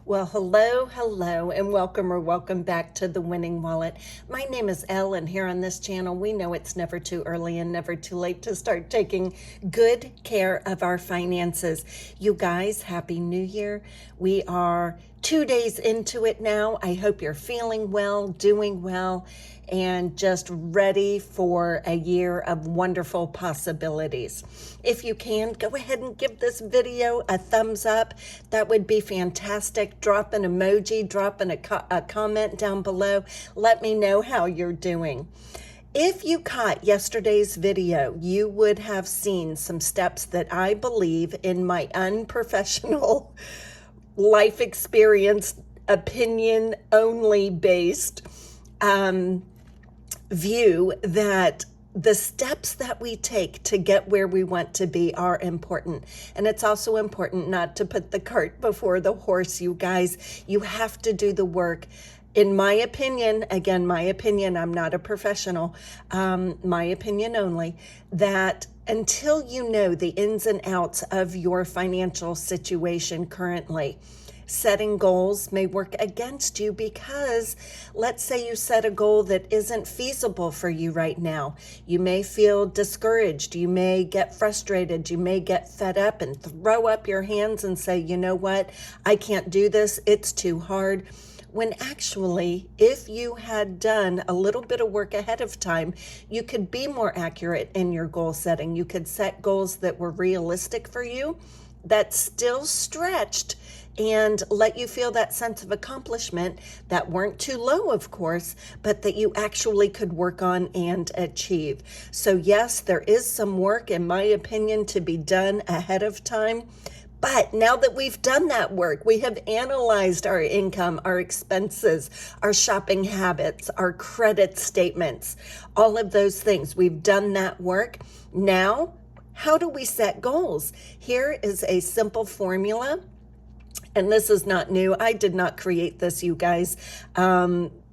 Well, hello, and welcome back to The Winning Wallet. My name is Elle, and here on this channel, we know it's never too early and never too late to start taking good care of our finances. You guys, Happy New Year. We are 2 days into it now. I hope you're feeling well, doing well, and just ready for a year of wonderful possibilities. If you can, go ahead and give this video a thumbs up. That would be fantastic. Drop an emoji, drop a comment down below. Let me know how you're doing. If you caught yesterday's video, you would have seen some steps that I believe, in my unprofessional life experience, opinion only based view, that the steps that we take to get where we want to be are important. And it's also important not to put the cart before the horse, you guys. You have to do the work. In my opinion, again, my opinion, I'm not a professional, my opinion only, that until you know the ins and outs of your financial situation currently, setting goals may work against you, because let's say you set a goal that isn't feasible for you right now. You may feel discouraged. You may get frustrated. You may get fed up and throw up your hands and say, you know what? I can't do this. It's too hard. When actually, if you had done a little bit of work ahead of time, you could be more accurate in your goal setting. You could set goals that were realistic for you, that still stretched, and let you feel that sense of accomplishment, that weren't too low, of course, but that you actually could work on and achieve. So yes, there is some work, in my opinion, to be done ahead of time. But now that we've done that work, we have analyzed our income, our expenses, our shopping habits, our credit statements, all of those things. We've done that work. Now, how do we set goals? Here is a simple formula. And this is not new. I did not create this, you guys.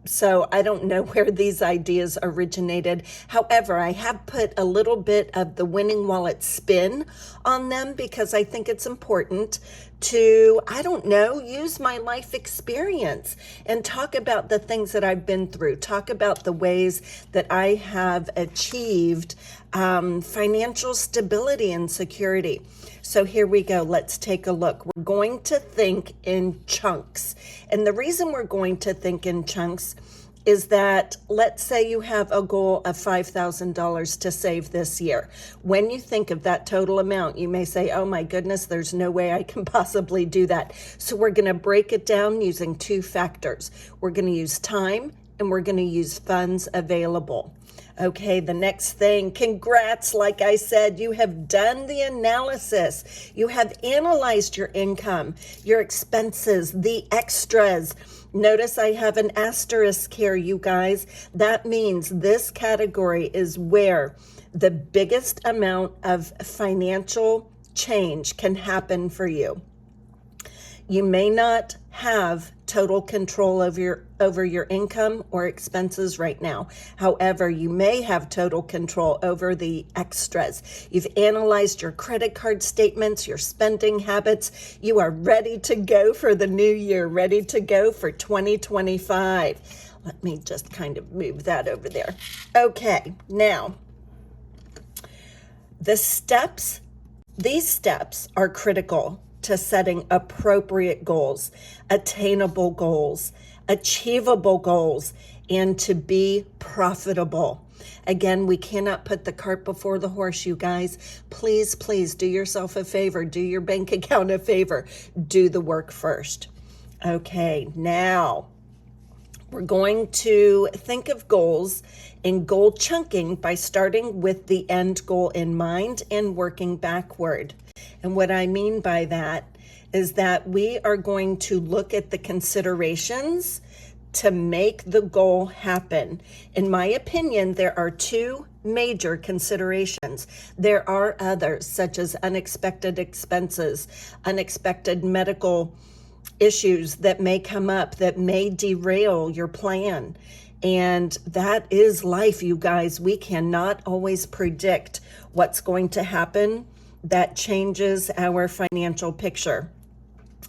So I don't know where these ideas originated. However, I have put a little bit of the Winning Wallet spin on them, because I think it's important to, use my life experience and talk about the things that I've been through, talk about the ways that I have achieved financial stability and security. So here we go. Let's take a look. We're going to think in chunks. And the reason we're going to think in chunks is that, let's say you have a goal of $5,000 to save this year. When you think of that total amount, you may say, oh my goodness, there's no way I can possibly do that. So we're going to break it down using two factors. We're going to use time, and we're going to use funds available. Okay, the next thing, congrats. Like I said, you have done the analysis. You have analyzed your income, your expenses, the extras. Notice I have an asterisk here, you guys. That means this category is where the biggest amount of financial change can happen for you. You may not have total control over your income or expenses right now. However, you may have total control over the extras. You've analyzed your credit card statements, your spending habits. You are ready to go for the new year, ready to go for 2025. Let me just kind of move that over there. Okay, now, these steps are critical to setting appropriate goals, attainable goals, achievable goals, and to be profitable. Again, we cannot put the cart before the horse, you guys. Please, please do yourself a favor. Do your bank account a favor. Do the work first. Okay, now we're going to think of goals in goal chunking by starting with the end goal in mind and working backward. And what I mean by that is that we are going to look at the considerations to make the goal happen. In my opinion, there are two major considerations. There are others, such as unexpected expenses, unexpected medical issues that may come up that may derail your plan. And that is life, you guys. We cannot always predict what's going to happen. That changes our financial picture.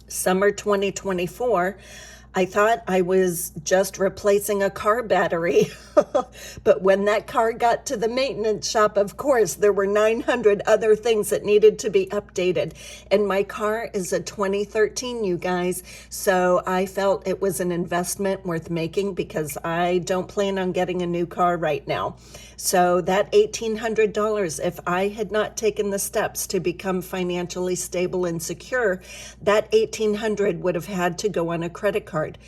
Summer 2024, I thought I was just replacing a car battery. But when that car got to the maintenance shop, of course, there were 900 other things that needed to be updated. And my car is a 2013, you guys. So I felt it was an investment worth making because I don't plan on getting a new car right now. So that $1,800, if I had not taken the steps to become financially stable and secure, that $1,800 would have had to go on a credit card.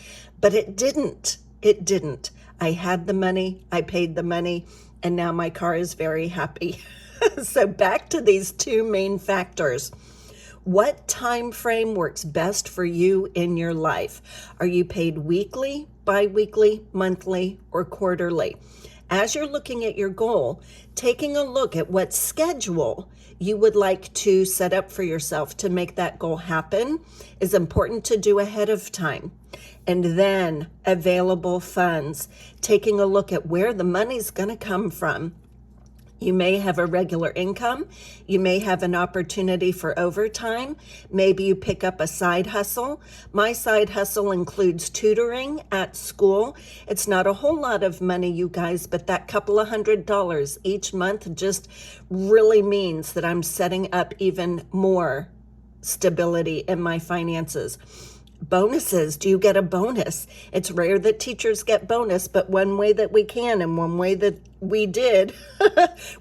But it didn't. It didn't. I had the money, I paid the money, and now my car is very happy. So back to these two main factors. What time frame works best for you in your life? Are you paid weekly, bi-weekly, monthly, or quarterly? As you're looking at your goal, taking a look at what schedule you would like to set up for yourself to make that goal happen is important to do ahead of time. And then available funds, taking a look at where the money's going to come from. You may have a regular income. You may have an opportunity for overtime. Maybe you pick up a side hustle. My side hustle includes tutoring at school. It's not a whole lot of money, you guys, but that couple of $100 each month just really means that I'm setting up even more stability in my finances. Bonuses. Do you get a bonus? It's rare that teachers get bonus, but one way that we can and one way that we did,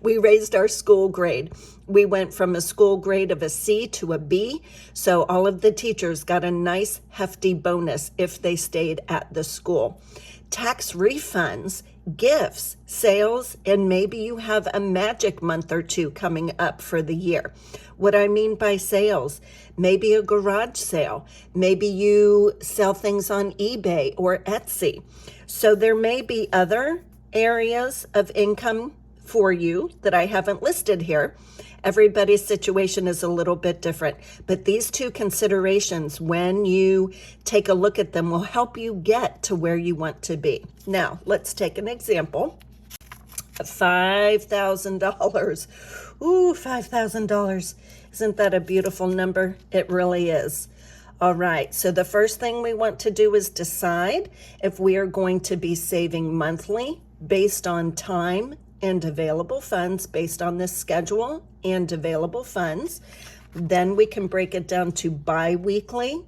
we raised our school grade. We went from a school grade of a C to a B, so all of the teachers got a nice hefty bonus if they stayed at the school. Tax refunds, gifts, sales, and maybe you have a magic month or two coming up for the year. What I mean by sales, maybe a garage sale, maybe you sell things on eBay or Etsy. So there may be other areas of income for you that I haven't listed here. Everybody's situation is a little bit different, but these two considerations, when you take a look at them, will help you get to where you want to be. Now, let's take an example. $5,000. Ooh, $5,000. Isn't that a beautiful number? It really is. All right, so the first thing we want to do is decide if we are going to be saving monthly based on time and available funds, based on this schedule and available funds. Then we can break it down to bi-weekly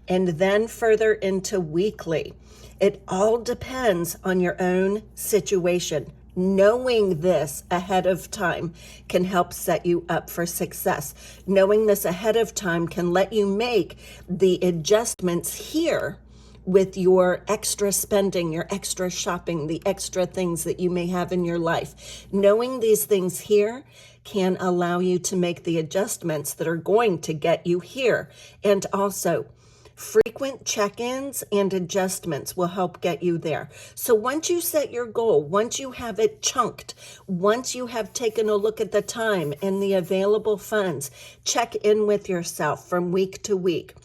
and then further into weekly. It all depends on your own situation. Knowing this ahead of time can help set you up for success. Knowing this ahead of time can let you make the adjustments here with your extra spending, your extra shopping, the extra things that you may have in your life. Knowing these things here can allow you to make the adjustments that are going to get you here. And also, frequent check-ins and adjustments will help get you there. So once you set your goal, once you have it chunked, once you have taken a look at the time and the available funds, check in with yourself from week to week.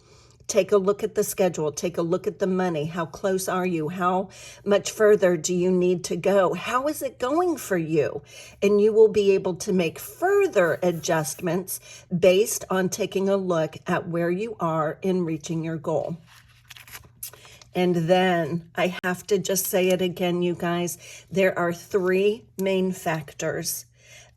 Take a look at the schedule. Take a look at the money. How close are you? How much further do you need to go? How is it going for you? And you will be able to make further adjustments based on taking a look at where you are in reaching your goal. And then I have to just say it again, you guys. There are three main factors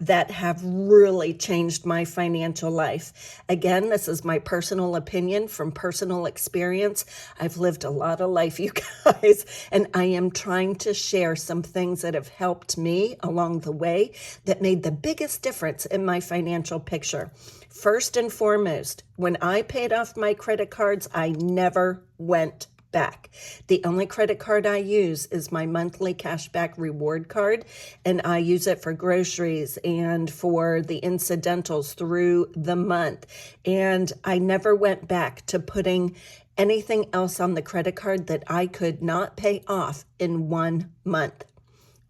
that have really changed my financial life. Again, this is my personal opinion from personal experience. I've lived a lot of life, you guys, and I am trying to share some things that have helped me along the way that made the biggest difference in my financial picture. First and foremost, when I paid off my credit cards, I never went back. The only credit card I use is my monthly cashback reward card, and I use it for groceries and for the incidentals through the month. And I never went back to putting anything else on the credit card that I could not pay off in 1 month.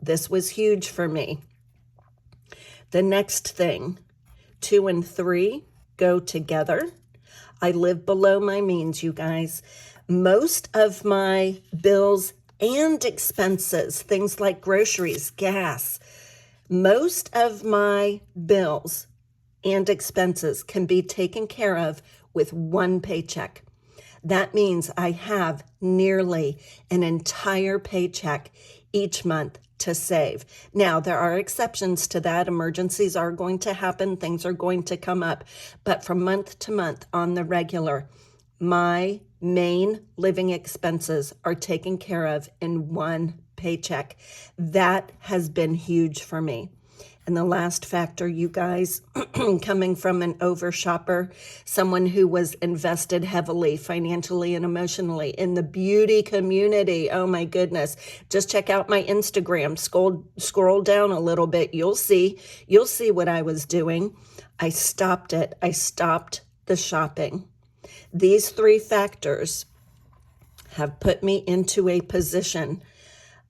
This was huge for me. The next thing, 2 and 3 go together. I live below my means, you guys. Most of my bills and expenses, things like groceries, gas, most of my bills and expenses can be taken care of with one paycheck. That means I have nearly an entire paycheck each month to save. Now, there are exceptions to that. Emergencies are going to happen. Things are going to come up. But from month to month on the regular, my main living expenses are taken care of in one paycheck. That has been huge for me. And the last factor, you guys, coming from an overshopper, someone who was invested heavily financially and emotionally in the beauty community. Oh my goodness. Just check out my Instagram. Scroll down a little bit. You'll see what I was doing. I stopped it. I stopped the shopping. These three factors have put me into a position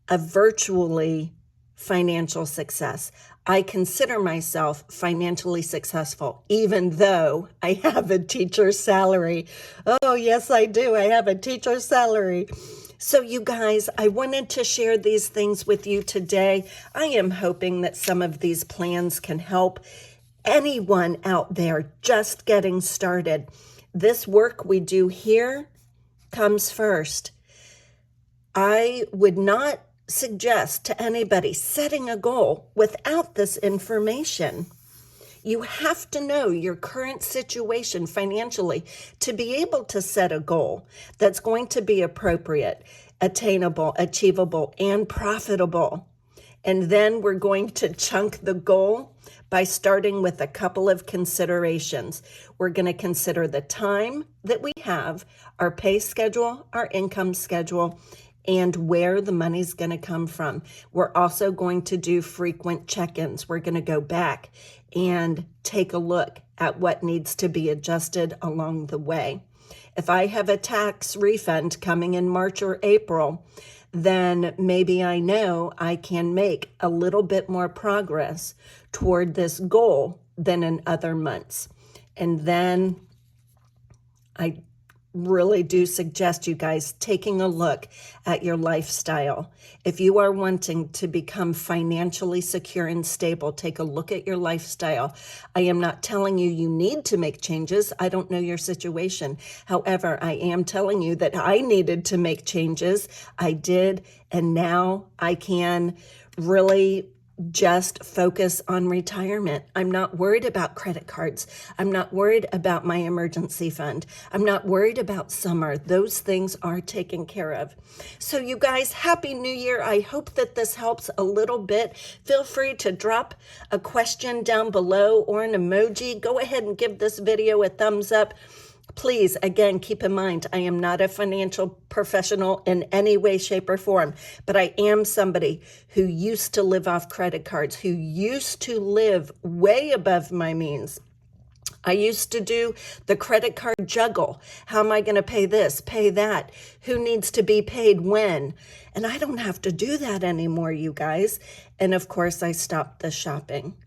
of virtually financial success. I consider myself financially successful, even though I have a teacher's salary. Oh, yes, I do. I have a teacher's salary. So you guys, I wanted to share these things with you today. I am hoping that some of these plans can help anyone out there just getting started. This work we do here comes first. I would not suggest to anybody setting a goal without this information. You have to know your current situation financially to be able to set a goal that's going to be appropriate, attainable, achievable, and profitable. And then we're going to chunk the goal by starting with a couple of considerations. We're going to consider the time that we have, our pay schedule, our income schedule, and where the money's going to come from. We're also going to do frequent check-ins. We're going to go back and take a look at what needs to be adjusted along the way. If I have a tax refund coming in March or April, then maybe I know I can make a little bit more progress toward this goal than in other months. And then I really do suggest you guys taking a look at your lifestyle. If you are wanting to become financially secure and stable, take a look at your lifestyle. I am not telling you you need to make changes. I don't know your situation. However, I am telling you that I needed to make changes. I did, and now I can really just focus on retirement. I'm not worried about credit cards. I'm not worried about my emergency fund. I'm not worried about summer. Those things are taken care of. So you guys, Happy New Year. I hope that this helps a little bit. Feel free to drop a question down below or an emoji. Go ahead and give this video a thumbs up. Please, again, keep in mind, I am not a financial professional in any way, shape, or form, but I am somebody who used to live off credit cards, who used to live way above my means. I used to do the credit card juggle. How am I going to pay this, pay that? Who needs to be paid when? And I don't have to do that anymore, you guys. And of course, I stopped the shopping.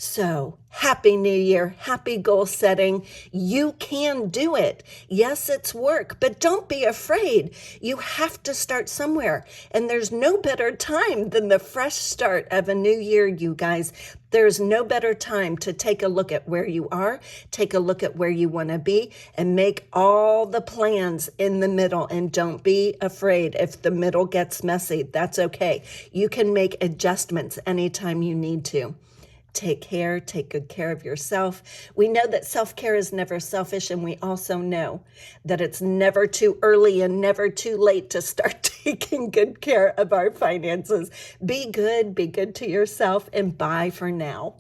So Happy New Year, happy goal setting. You can do it. Yes, it's work, but don't be afraid. You have to start somewhere. And there's no better time than the fresh start of a new year, you guys. There's no better time to take a look at where you are, take a look at where you want to be, and make all the plans in the middle. And don't be afraid if the middle gets messy. That's okay. You can make adjustments anytime you need to. Take care, take good care of yourself. We know that self-care is never selfish, and we also know that it's never too early and never too late to start taking good care of our finances. Be good to yourself, and bye for now.